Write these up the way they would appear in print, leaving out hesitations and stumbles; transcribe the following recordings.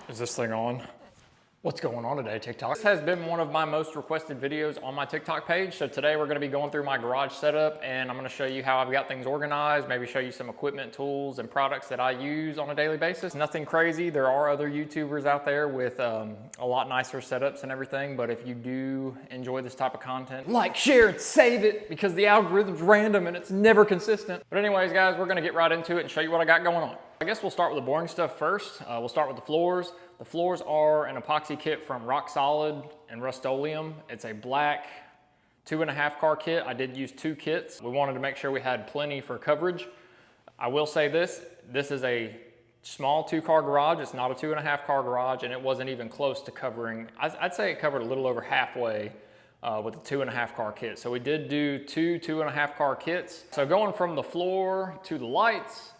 Is this thing on? What's going on today, TikTok? This has been one of my most requested videos on my TikTok page. So today we're gonna be going through my garage setup and I'm gonna show you how I've got things organized, maybe show you some equipment, tools, and products that I use on a daily basis. Nothing crazy. There are other YouTubers out there with a lot nicer setups and everything, but if you do enjoy this type of content, like, share, and save it because the algorithm's random and it's never consistent. But anyways, guys, we're gonna get right into it and show you what I got going on. I guess we'll start with the boring stuff first. We'll start with the floors. The floors are an epoxy kit from Rock Solid and Rust-Oleum. It's a black 2.5 car kit. I did use 2 kits. We wanted to make sure we had plenty for coverage. I will say this is a small 2-car garage. It's not a 2.5 car garage, and it wasn't even close to covering. I'd say it covered a little over halfway with the 2.5 car kit. So we did do 2.5 car kits. So going from the floor to the lights,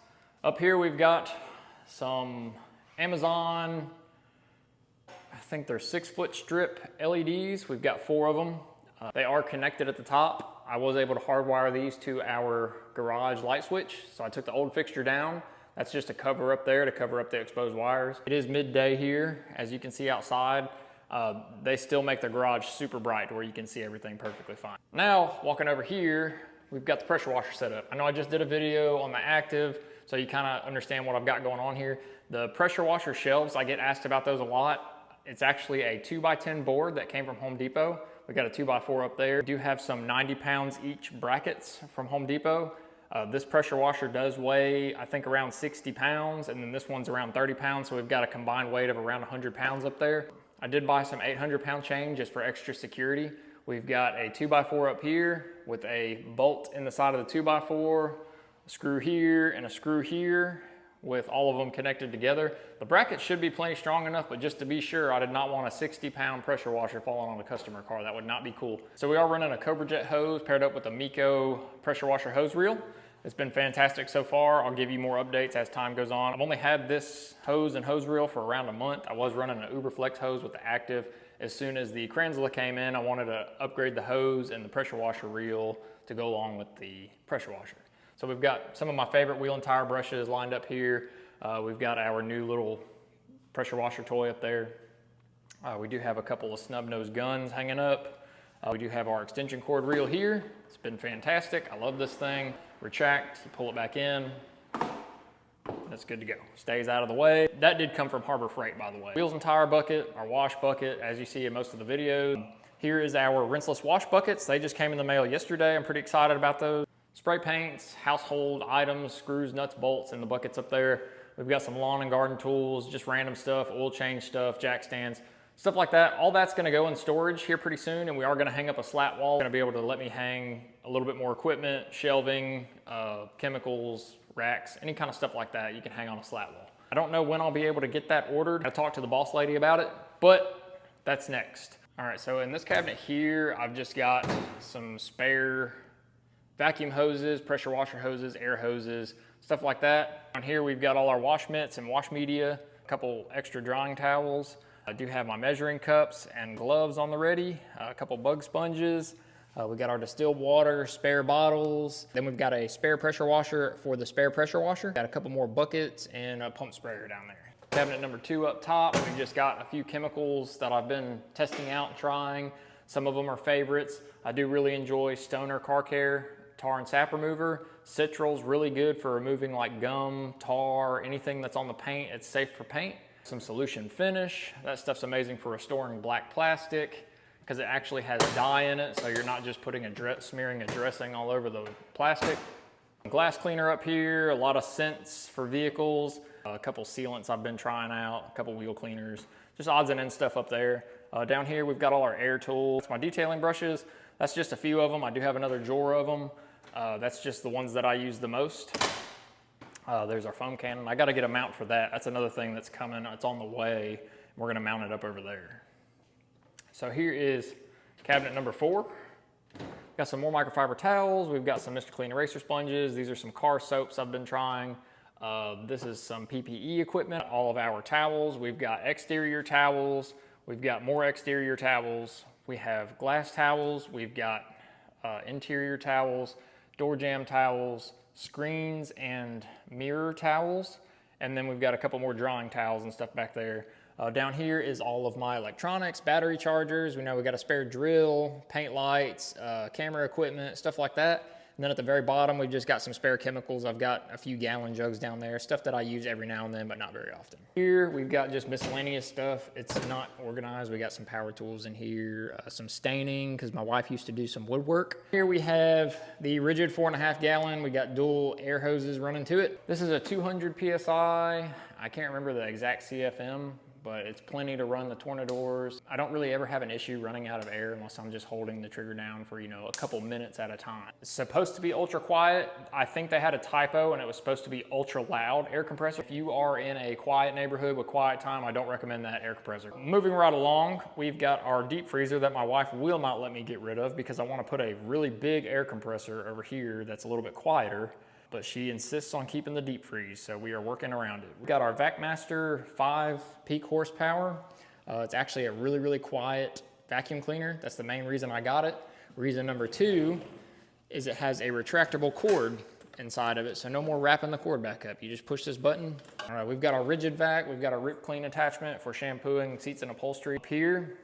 up here we've got some Amazon, I think they're 6-foot strip LEDs. We've got 4 of them. They are connected at the top. I was able to hardwire these to our garage light switch. So I took the old fixture down. That's just a cover up there to cover up the exposed wires. It is midday here, as you can see outside. They still make the garage super bright where you can see everything perfectly fine. Now, walking over here, we've got the pressure washer set up. I know I just did a video on the Active, so you kind of understand what I've got going on here. The pressure washer shelves, I get asked about those a lot. It's actually a 2x10 board that came from Home Depot. We got a 2x4 up there. We do have some 90 pounds each brackets from Home Depot. This pressure washer does weigh, I think, around 60 pounds, and then this one's around 30 pounds, so we've got a combined weight of around 100 pounds up there. I did buy some 800-pound chain just for extra security. We've got a 2x4 up here with a bolt in the side of the 2x4, a screw here and a screw here, with all of them connected together. The bracket should be plenty strong enough, but just to be sure, I did not want a 60-pound pressure washer falling on a customer car. That would not be cool. So we are running a Cobra Jet hose paired up with a Miko pressure washer hose reel. It's been fantastic so far. I'll give you more updates as time goes on. I've only had this hose and hose reel for around a month. I was running an Uberflex hose with the Active. As soon as the Kranzla came in, I wanted to upgrade the hose and the pressure washer reel to go along with the pressure washer. So we've got some of my favorite wheel and tire brushes lined up here. We've got our new little pressure washer toy up there. We do have a couple of snub nose guns hanging up. We do have our extension cord reel here. It's been fantastic. I love this thing. Retract, you pull it back in. That's good to go. Stays out of the way. That did come from Harbor Freight, by the way. Wheels and tire bucket, our wash bucket, as you see in most of the videos. Here is our rinseless wash buckets. They just came in the mail yesterday. I'm pretty excited about those. Spray paints, household items, screws, nuts, bolts in the buckets up there. We've got some lawn and garden tools, just random stuff, oil change stuff, jack stands, stuff like that. All that's gonna go in storage here pretty soon, and we are gonna hang up a slat wall. Gonna be able to let me hang a little bit more equipment, shelving, chemicals, racks, any kind of stuff like that you can hang on a slat wall. I don't know when I'll be able to get that ordered. I talked to the boss lady about it, but that's next. All right, so in this cabinet here, I've just got some spare vacuum hoses, pressure washer hoses, air hoses, stuff like that. On here we've got all our wash mitts and wash media, a couple extra drying towels. I do have my measuring cups and gloves on the ready, a couple bug sponges. We got our distilled water, spare bottles. Then we've got a spare pressure washer for the spare pressure washer. Got a couple more buckets and a pump sprayer down there. Cabinet number 2 up top, we've just got a few chemicals that I've been testing out and trying. Some of them are favorites. I do really enjoy Stoner Car Care tar and sap remover. Citral's really good for removing like gum, tar, anything that's on the paint. It's safe for paint. Some Solution Finish. That stuff's amazing for restoring black plastic because it actually has dye in it, so you're not just putting smearing a dressing all over the plastic. Glass cleaner up here, a lot of scents for vehicles, a couple sealants I've been trying out, a couple wheel cleaners, just odds and ends stuff up there. Down here we've got all our air tools. My detailing brushes, that's just a few of them. I do have another drawer of them. That's just the ones that I use the most. There's our foam cannon. I gotta get a mount for that. That's another thing that's coming, it's on the way. We're gonna mount it up over there. So here is cabinet number 4. Got some more microfiber towels. We've got some Mr. Clean eraser sponges. These are some car soaps I've been trying. This is some PPE equipment. All of our towels. We've got exterior towels. We've got more exterior towels. We have glass towels. We've got interior towels, door jamb towels, screens and mirror towels. And then we've got a couple more drying towels and stuff back there. Down here is all of my electronics, battery chargers. We know we got a spare drill, paint lights, camera equipment, stuff like that. And then at the very bottom, we've just got some spare chemicals. I've got a few gallon jugs down there, stuff that I use every now and then, but not very often. Here, we've got just miscellaneous stuff. It's not organized. We got some power tools in here, some staining, because my wife used to do some woodwork. Here we have the Ridgid 4.5 gallon. We got dual air hoses running to it. This is a 200 PSI. I can't remember the exact CFM, but it's plenty to run the Tornadors. I don't really ever have an issue running out of air unless I'm just holding the trigger down for, a couple minutes at a time. It's supposed to be ultra quiet. I think they had a typo and it was supposed to be ultra loud air compressor. If you are in a quiet neighborhood with quiet time, I don't recommend that air compressor. Moving right along, we've got our deep freezer that my wife will not let me get rid of because I want to put a really big air compressor over here that's a little bit quieter, but she insists on keeping the deep freeze, so we are working around it. We've got our VacMaster 5 peak horsepower. It's actually a really, really quiet vacuum cleaner. That's the main reason I got it. Reason number 2 is it has a retractable cord inside of it, so no more wrapping the cord back up. You just push this button. All right, we've got our Ridgid vac. We've got a Rip Clean attachment for shampooing seats and upholstery. Up here,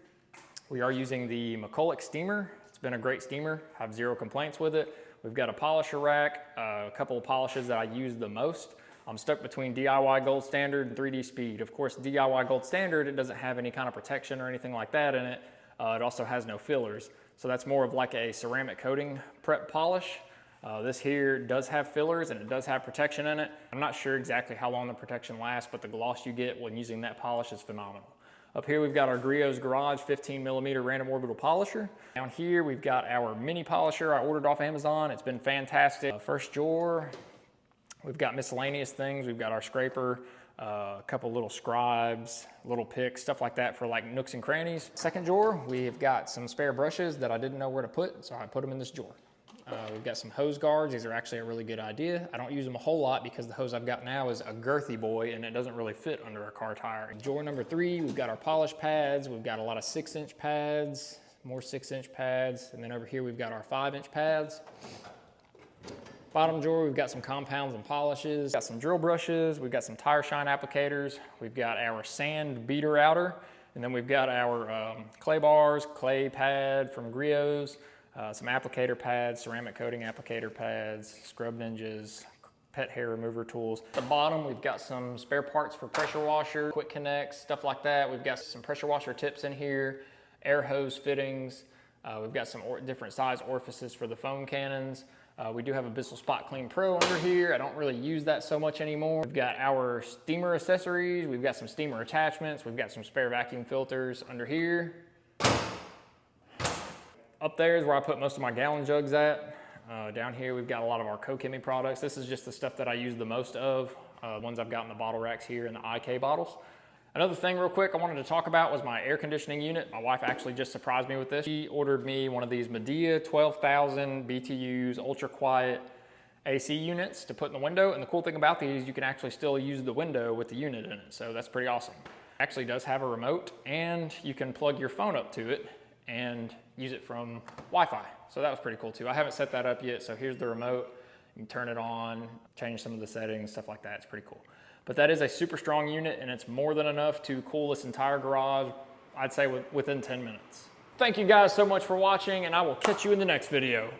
we are using the McCulloch steamer. It's been a great steamer. I have zero complaints with it. We've got a polisher rack, a couple of polishes that I use the most. I'm stuck between DIY Gold Standard and 3D Speed. Of course, DIY Gold Standard, it doesn't have any kind of protection or anything like that in it. It also has no fillers. So that's more of like a ceramic coating prep polish. This here does have fillers and it does have protection in it. I'm not sure exactly how long the protection lasts, but the gloss you get when using that polish is phenomenal. Up here, we've got our Griot's Garage 15mm random orbital polisher. Down here, we've got our mini polisher I ordered off Amazon. It's been fantastic. First drawer, we've got miscellaneous things. We've got our scraper, a couple little scribes, little picks, stuff like that for like nooks and crannies. Second drawer, we've got some spare brushes that I didn't know where to put, so I put them in this drawer. We've got some hose guards. These are actually a really good idea. I don't use them a whole lot because the hose I've got now is a girthy boy and it doesn't really fit under a car tire. In drawer number 3, we've got our polish pads. We've got a lot of 6-inch pads, more 6-inch pads. And then over here, we've got our 5-inch pads. Bottom drawer, we've got some compounds and polishes. We've got some drill brushes. We've got some tire shine applicators. We've got our sand beater outer. And then we've got our clay bars, clay pad from Griot's. Some applicator pads, ceramic coating applicator pads, scrub ninjas, pet hair remover tools. At the bottom, we've got some spare parts for pressure washer, quick connects, stuff like that. We've got some pressure washer tips in here, air hose fittings. We've got some different size orifices for the foam cannons. We do have a Bissell Spot Clean Pro under here. I don't really use that so much anymore. We've got our steamer accessories. We've got some steamer attachments. We've got some spare vacuum filters under here. Up there is where I put most of my gallon jugs at. Down here, we've got a lot of our Kokemi products. This is just the stuff that I use the most of. Ones I've got in the bottle racks here in the IK bottles. Another thing real quick I wanted to talk about was my air conditioning unit. My wife actually just surprised me with this. She ordered me one of these Midea 12,000 BTUs ultra quiet AC units to put in the window. And the cool thing about these, you can actually still use the window with the unit in it. So that's pretty awesome. It actually does have a remote and you can plug your phone up to it and use it from Wi-Fi. So that was pretty cool too. I haven't set that up yet, so here's the remote. You can turn it on, change some of the settings, stuff like that. It's pretty cool. But that is a super strong unit and it's more than enough to cool this entire garage, I'd say within 10 minutes. Thank you guys so much for watching and I will catch you in the next video.